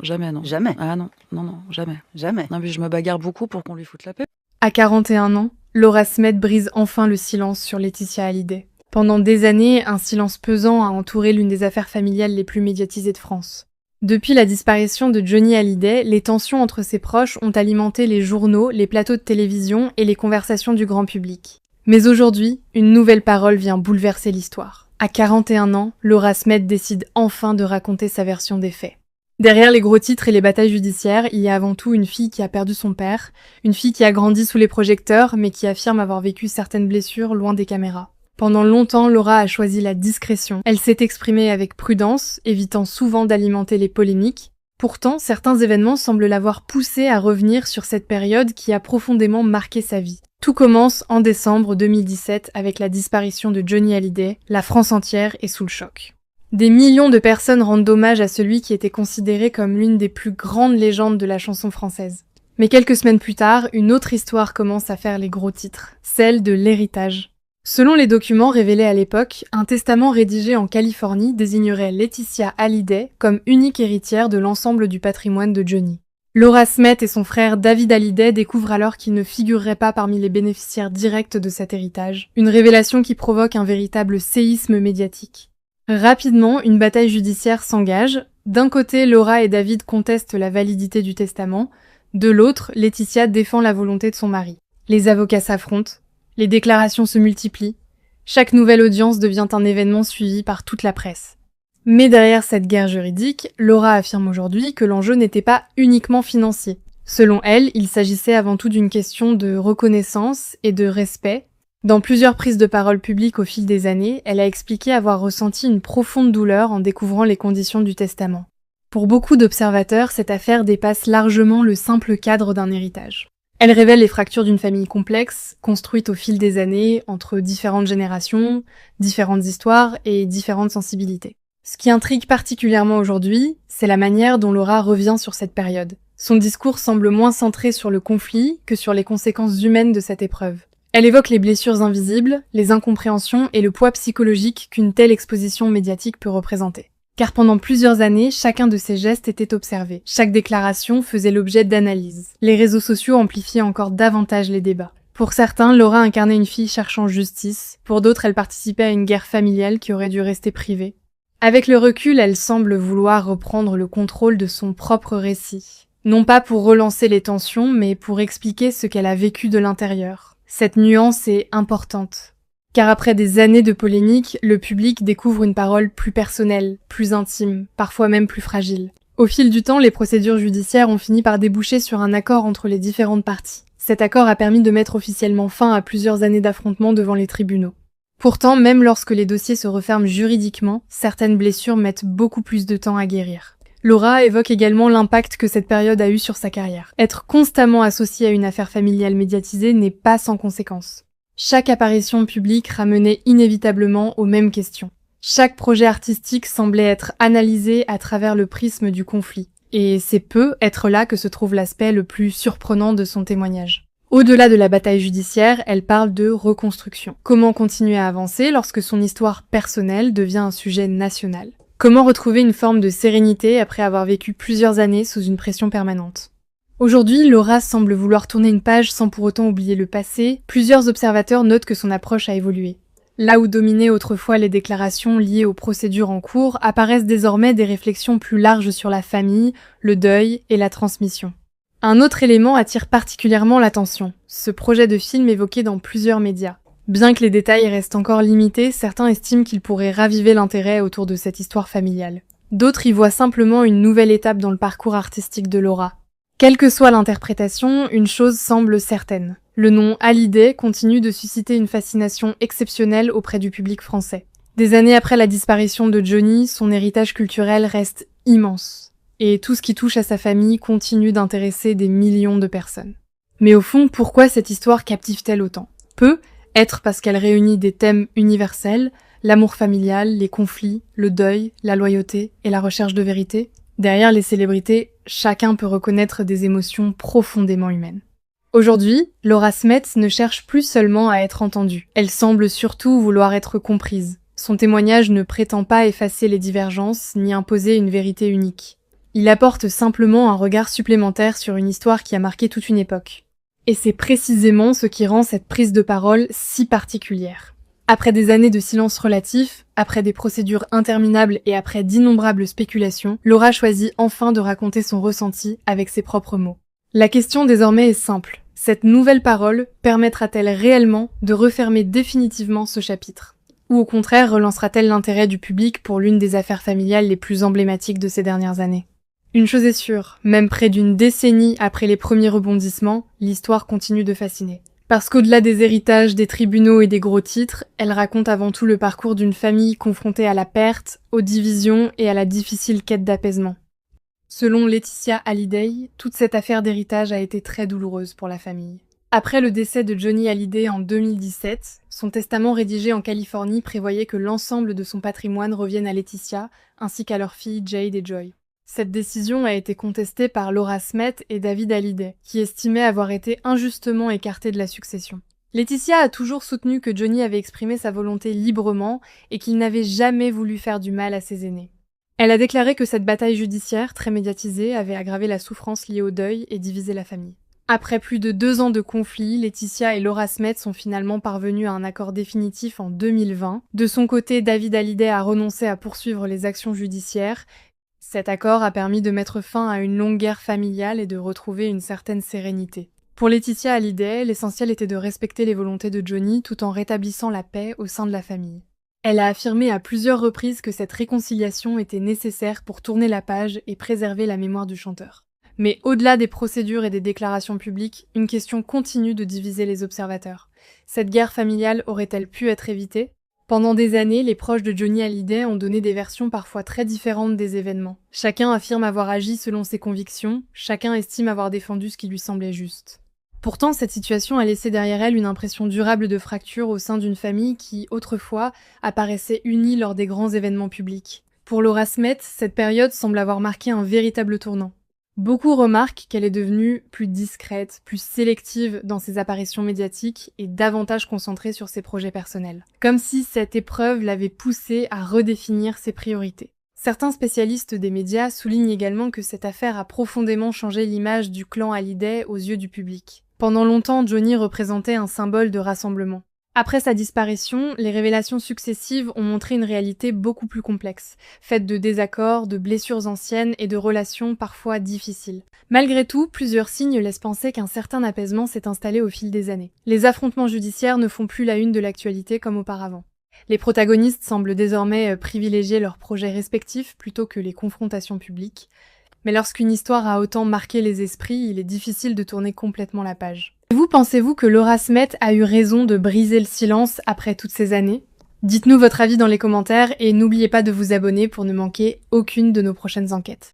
Jamais, non. Jamais. Ah non, non, non, jamais. Jamais. Non, mais je me bagarre beaucoup pour qu'on lui foute la paix. À 41 ans, Laura Smet brise enfin le silence sur Laetitia Hallyday. Pendant des années, un silence pesant a entouré l'une des affaires familiales les plus médiatisées de France. Depuis la disparition de Johnny Hallyday, les tensions entre ses proches ont alimenté les journaux, les plateaux de télévision et les conversations du grand public. Mais aujourd'hui, une nouvelle parole vient bouleverser l'histoire. À 41 ans, Laura Smet décide enfin de raconter sa version des faits. Derrière les gros titres et les batailles judiciaires, il y a avant tout une fille qui a perdu son père, une fille qui a grandi sous les projecteurs, mais qui affirme avoir vécu certaines blessures loin des caméras. Pendant longtemps, Laura a choisi la discrétion. Elle s'est exprimée avec prudence, évitant souvent d'alimenter les polémiques. Pourtant, certains événements semblent l'avoir poussée à revenir sur cette période qui a profondément marqué sa vie. Tout commence en décembre 2017 avec la disparition de Johnny Hallyday. La France entière est sous le choc. Des millions de personnes rendent hommage à celui qui était considéré comme l'une des plus grandes légendes de la chanson française. Mais quelques semaines plus tard, une autre histoire commence à faire les gros titres, celle de l'héritage. Selon les documents révélés à l'époque, un testament rédigé en Californie désignerait Laetitia Hallyday comme unique héritière de l'ensemble du patrimoine de Johnny. Laura Smet et son frère David Hallyday découvrent alors qu'ils ne figureraient pas parmi les bénéficiaires directs de cet héritage, une révélation qui provoque un véritable séisme médiatique. Rapidement, une bataille judiciaire s'engage. D'un côté, Laura et David contestent la validité du testament. De l'autre, Laetitia défend la volonté de son mari. Les avocats s'affrontent. Les déclarations se multiplient. Chaque nouvelle audience devient un événement suivi par toute la presse. Mais derrière cette guerre juridique, Laura affirme aujourd'hui que l'enjeu n'était pas uniquement financier. Selon elle, il s'agissait avant tout d'une question de reconnaissance et de respect. Dans plusieurs prises de parole publiques au fil des années, elle a expliqué avoir ressenti une profonde douleur en découvrant les conditions du testament. Pour beaucoup d'observateurs, cette affaire dépasse largement le simple cadre d'un héritage. Elle révèle les fractures d'une famille complexe, construite au fil des années, entre différentes générations, différentes histoires et différentes sensibilités. Ce qui intrigue particulièrement aujourd'hui, c'est la manière dont Laura revient sur cette période. Son discours semble moins centré sur le conflit que sur les conséquences humaines de cette épreuve. Elle évoque les blessures invisibles, les incompréhensions et le poids psychologique qu'une telle exposition médiatique peut représenter. Car pendant plusieurs années, chacun de ces gestes était observé. Chaque déclaration faisait l'objet d'analyses. Les réseaux sociaux amplifiaient encore davantage les débats. Pour certains, Laura incarnait une fille cherchant justice. Pour d'autres, elle participait à une guerre familiale qui aurait dû rester privée. Avec le recul, elle semble vouloir reprendre le contrôle de son propre récit. Non pas pour relancer les tensions, mais pour expliquer ce qu'elle a vécu de l'intérieur. Cette nuance est importante. Car après des années de polémique, le public découvre une parole plus personnelle, plus intime, parfois même plus fragile. Au fil du temps, les procédures judiciaires ont fini par déboucher sur un accord entre les différentes parties. Cet accord a permis de mettre officiellement fin à plusieurs années d'affrontements devant les tribunaux. Pourtant, même lorsque les dossiers se referment juridiquement, certaines blessures mettent beaucoup plus de temps à guérir. Laura évoque également l'impact que cette période a eu sur sa carrière. Être constamment associée à une affaire familiale médiatisée n'est pas sans conséquences. Chaque apparition publique ramenait inévitablement aux mêmes questions. Chaque projet artistique semblait être analysé à travers le prisme du conflit. Et c'est peu être là que se trouve l'aspect le plus surprenant de son témoignage. Au-delà de la bataille judiciaire, elle parle de reconstruction. Comment continuer à avancer lorsque son histoire personnelle devient un sujet national ? Comment retrouver une forme de sérénité après avoir vécu plusieurs années sous une pression permanente ? Aujourd'hui, Laura semble vouloir tourner une page sans pour autant oublier le passé. Plusieurs observateurs notent que son approche a évolué. Là où dominaient autrefois les déclarations liées aux procédures en cours, apparaissent désormais des réflexions plus larges sur la famille, le deuil et la transmission. Un autre élément attire particulièrement l'attention, ce projet de film évoqué dans plusieurs médias. Bien que les détails restent encore limités, certains estiment qu'il pourrait raviver l'intérêt autour de cette histoire familiale. D'autres y voient simplement une nouvelle étape dans le parcours artistique de Laura. Quelle que soit l'interprétation, une chose semble certaine. Le nom Hallyday continue de susciter une fascination exceptionnelle auprès du public français. Des années après la disparition de Johnny, son héritage culturel reste immense. Et tout ce qui touche à sa famille continue d'intéresser des millions de personnes. Mais au fond, pourquoi cette histoire captive-t-elle autant ? Être parce qu'elle réunit des thèmes universels, l'amour familial, les conflits, le deuil, la loyauté et la recherche de vérité. Derrière les célébrités, chacun peut reconnaître des émotions profondément humaines. Aujourd'hui, Laura Smet ne cherche plus seulement à être entendue. Elle semble surtout vouloir être comprise. Son témoignage ne prétend pas effacer les divergences ni imposer une vérité unique. Il apporte simplement un regard supplémentaire sur une histoire qui a marqué toute une époque. Et c'est précisément ce qui rend cette prise de parole si particulière. Après des années de silence relatif, après des procédures interminables et après d'innombrables spéculations, Laura choisit enfin de raconter son ressenti avec ses propres mots. La question désormais est simple. Cette nouvelle parole permettra-t-elle réellement de refermer définitivement ce chapitre ? Ou au contraire relancera-t-elle l'intérêt du public pour l'une des affaires familiales les plus emblématiques de ces dernières années ? Une chose est sûre, même près d'une décennie après les premiers rebondissements, l'histoire continue de fasciner. Parce qu'au-delà des héritages, des tribunaux et des gros titres, elle raconte avant tout le parcours d'une famille confrontée à la perte, aux divisions et à la difficile quête d'apaisement. Selon Laetitia Hallyday, toute cette affaire d'héritage a été très douloureuse pour la famille. Après le décès de Johnny Hallyday en 2017, son testament rédigé en Californie prévoyait que l'ensemble de son patrimoine revienne à Laetitia, ainsi qu'à leurs filles Jade et Joy. Cette décision a été contestée par Laura Smet et David Hallyday, qui estimaient avoir été injustement écartés de la succession. Laetitia a toujours soutenu que Johnny avait exprimé sa volonté librement et qu'il n'avait jamais voulu faire du mal à ses aînés. Elle a déclaré que cette bataille judiciaire, très médiatisée, avait aggravé la souffrance liée au deuil et divisé la famille. Après plus de 2 ans de conflit, Laetitia et Laura Smet sont finalement parvenues à un accord définitif en 2020. De son côté, David Hallyday a renoncé à poursuivre les actions judiciaires. Cet accord a permis de mettre fin à une longue guerre familiale et de retrouver une certaine sérénité. Pour Laetitia Hallyday, l'essentiel était de respecter les volontés de Johnny tout en rétablissant la paix au sein de la famille. Elle a affirmé à plusieurs reprises que cette réconciliation était nécessaire pour tourner la page et préserver la mémoire du chanteur. Mais au-delà des procédures et des déclarations publiques, une question continue de diviser les observateurs. Cette guerre familiale aurait-elle pu être évitée ? Pendant des années, les proches de Johnny Hallyday ont donné des versions parfois très différentes des événements. Chacun affirme avoir agi selon ses convictions, chacun estime avoir défendu ce qui lui semblait juste. Pourtant, cette situation a laissé derrière elle une impression durable de fracture au sein d'une famille qui, autrefois, apparaissait unie lors des grands événements publics. Pour Laura Smet, cette période semble avoir marqué un véritable tournant. Beaucoup remarquent qu'elle est devenue plus discrète, plus sélective dans ses apparitions médiatiques et davantage concentrée sur ses projets personnels. Comme si cette épreuve l'avait poussée à redéfinir ses priorités. Certains spécialistes des médias soulignent également que cette affaire a profondément changé l'image du clan Hallyday aux yeux du public. Pendant longtemps, Johnny représentait un symbole de rassemblement. Après sa disparition, les révélations successives ont montré une réalité beaucoup plus complexe, faite de désaccords, de blessures anciennes et de relations parfois difficiles. Malgré tout, plusieurs signes laissent penser qu'un certain apaisement s'est installé au fil des années. Les affrontements judiciaires ne font plus la une de l'actualité comme auparavant. Les protagonistes semblent désormais privilégier leurs projets respectifs plutôt que les confrontations publiques. Mais lorsqu'une histoire a autant marqué les esprits, il est difficile de tourner complètement la page. Pensez-vous que Laura Smet a eu raison de briser le silence après toutes ces années ? Dites-nous votre avis dans les commentaires et n'oubliez pas de vous abonner pour ne manquer aucune de nos prochaines enquêtes.